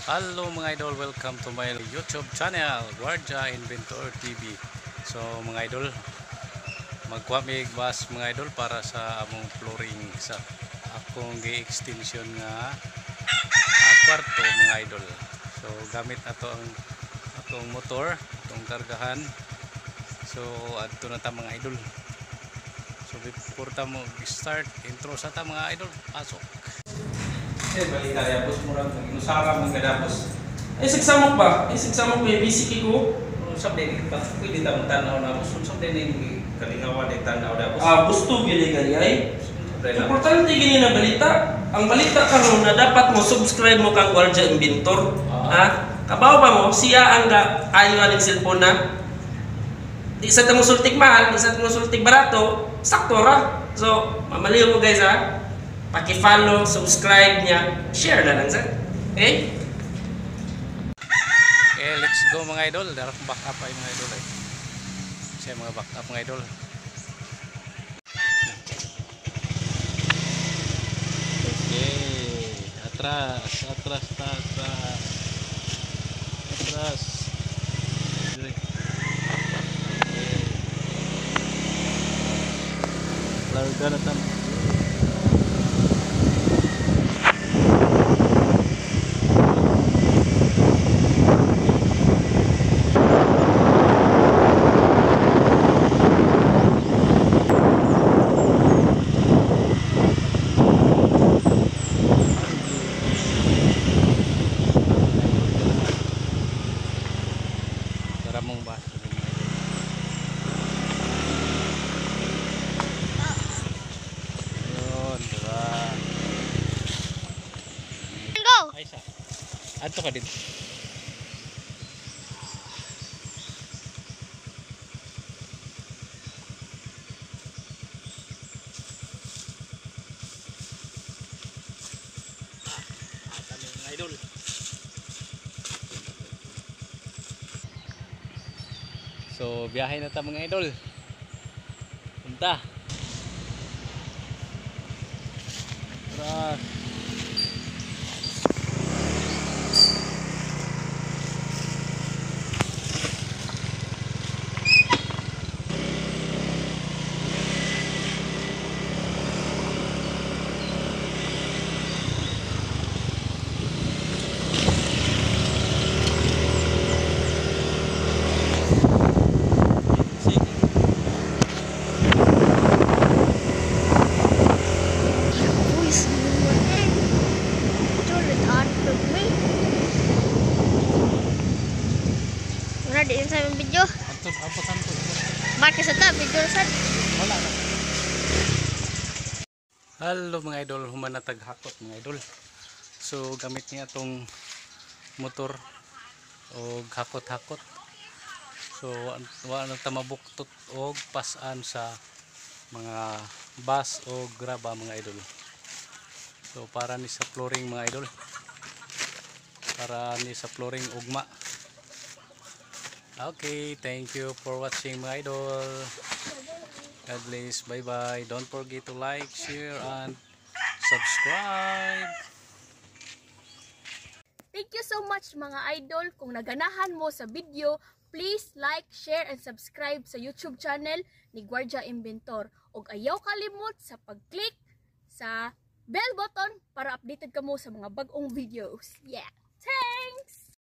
Hello mga idol, welcome to my YouTube channel, Guardia Inventor TV. So mga idol, magkuha mig bas mga idol para sa among flooring sa akong gi-extension nga kwarto mga idol. So gamit ato ang atong motor, atong kargahan. So adto na ta mga idol. So before ta mo start, intro sa ta mga idol, pasok. Balik tayo, bos murang inusara mong kadapos. Ay sigsamok ba? Ay sigsamok may bisiki ko. Usap din pwede ta tanaw na bos. Usap din kalingawan din tanaw na bos. Gusto gini gali ay. Importante gini na balita. Ang balita karon na dapat mo subscribe mo kang Guardia Inventor. Kabaw ba mo siya ang ayo aning cellphone na. Di sa tamo sultik mahal, di sa tamo sultik barato, sakto ra. So, mamaliw mo guys ha. Paki-follow, subscribe niya, share na lang sir. Okay? Okay, let's go mga idol. Darap back up ay mga idol ay. Siya mga back up mga idol. Okay, atras, atras, atras. Atras. Larga na tam. Mong bas yun, diba? Go! Ay, sa ato ka dito. Mga idol. So, biyahe na ta mga idol. Punta. Tara. Di sa video. Antos apa santo? Market sa ta video sad. Wala na. Hello mga idol, humanatag hakot mga idol. So gamit niya tong motor o hakot-hakot. So wala na ta mabuktot og pasan sa mga bus o graba mga idol. So para ni sa flooring mga idol. Para ni sa flooring ugma. Okay, thank you for watching my idol. God bless, bye bye. Don't forget to like, share and subscribe. Thank you so much mga idol. Kung naganahan mo sa video, please like, share and subscribe sa YouTube channel ni Guardia Inventor. Ug ayaw kalimot sa pag-click sa bell button para updated ka mo sa mga bagong videos. Yeah.